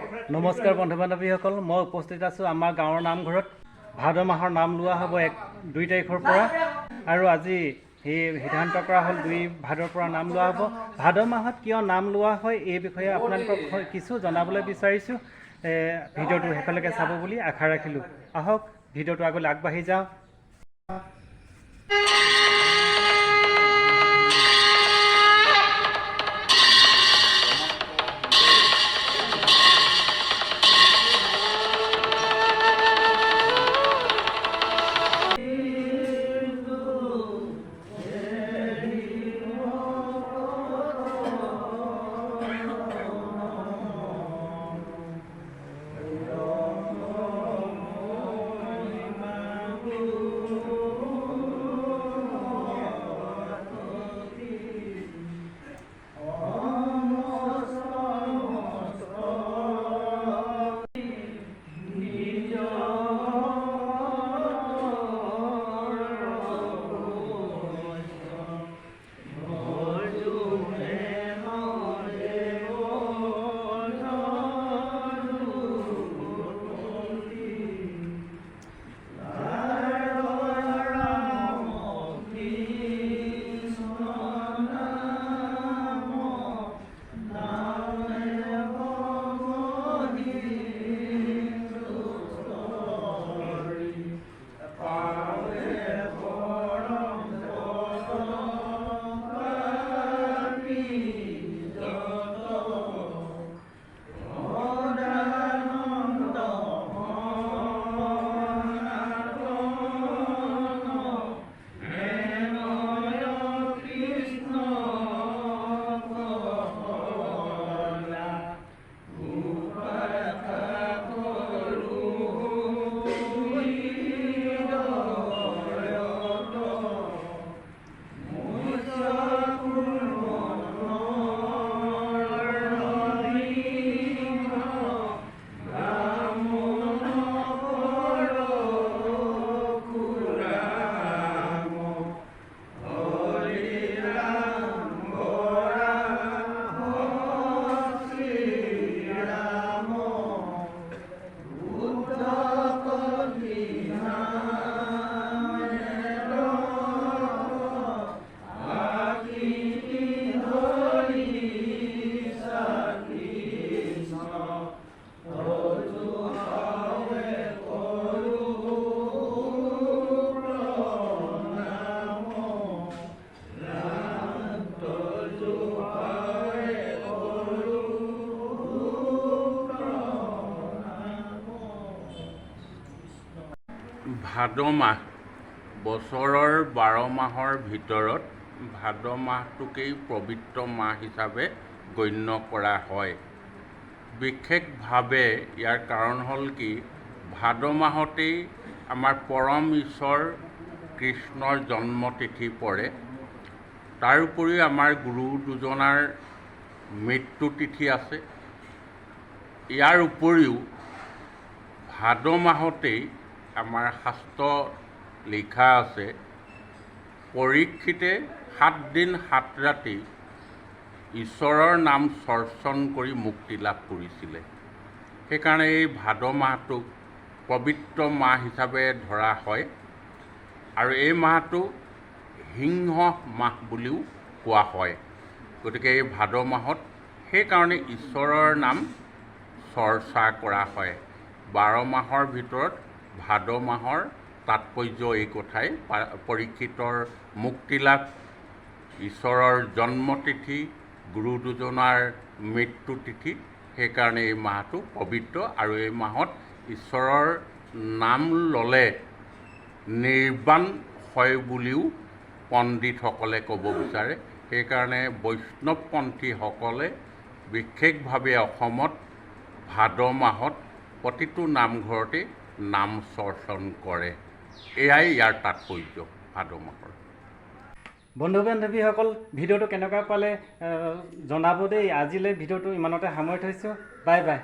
নমস্কাৰ বন্ধু বান্ধৱীসকল, মই উপস্থিত আছোঁ আমাৰ গাঁৱৰ নামঘৰত। ভাদ মাহৰ নাম লোৱা হ'ব 2 তাৰিখৰ পৰা, আৰু আজি সেই সিদ্ধান্ত কৰা হ'ল 2 ভাদৰ পৰা নাম লোৱা হ'ব। ভাদ মাহত কিয় নাম লোৱা হয় এই বিষয়ে আপোনালোকক কিছু জনাবলৈ বিচাৰিছোঁ। ভিডিঅ'টো শেষলৈকে চাব বুলি আশা ৰাখিলোঁ। আহক ভিডিঅ'টো আগলৈ আগবাঢ়ি যাওঁ। ভাদ মাহ, বছৰৰ 12 মাহৰ ভিতৰত ভাদ মাহটোকেই পবিত্ৰ মাহ হিচাপে গণ্য কৰা হয়। বিশেষভাৱে ইয়াৰ কাৰণ হ'ল কি, ভাদ মাহতেই আমাৰ পৰম ঈশ্বৰ কৃষ্ণৰ জন্মতিথি পৰে। তাৰ উপৰিও আমাৰ গুৰু দুজনাৰ মৃত্যু তিথি আছে। ইয়াৰ উপৰিও ভাদ মাহতেই আমাৰ শাস্ত্ৰ লিখা আছে, পৰীক্ষিতে 7 দিন 7 ৰাতি ঈশ্বৰৰ নাম চৰ্চন কৰি মুক্তি লাভ কৰিছিলে। সেইকাৰণে এই ভাদ মাহটোক পবিত্ৰ মাহ হিচাপে ধৰা হয়, আৰু এই মাহটো সিংহ মাহ বুলিও কোৱা হয়। গতিকে এই ভাদ মাহত সেইকাৰণে ঈশ্বৰৰ নাম চৰ্চা কৰা হয়। 12 মাহৰ ভিতৰত ভাদ মাহৰ তাৎপৰ্য এই কথাই, পৰীক্ষিতৰ মুক্তি লাভ, ঈশ্বৰৰ জন্মতিথি, গুৰু দুজনাৰ মৃত্যু তিথি, সেইকাৰণে এই মাহটো পবিত্ৰ। আৰু এই মাহত ঈশ্বৰৰ নাম ল'লে নিৰ্বাণ হয় বুলিও পণ্ডিতসকলে ক'ব বিচাৰে। সেইকাৰণে বৈষ্ণৱপন্থীসকলে বিশেষভাৱে অসমত ভাদ মাহত প্ৰতিটো নামঘৰতে নাম চৰ্চন কৰে। এয়াই ইয়াৰ তাৎপৰ্য ভাদ মাহৰ। বন্ধু বান্ধৱীসকল, ভিডিঅ'টো কেনেকুৱা পালে জনাব দেই। আজিলৈ ভিডিঅ'টো ইমানতে সামৰি থৈছোঁ। Bye bye.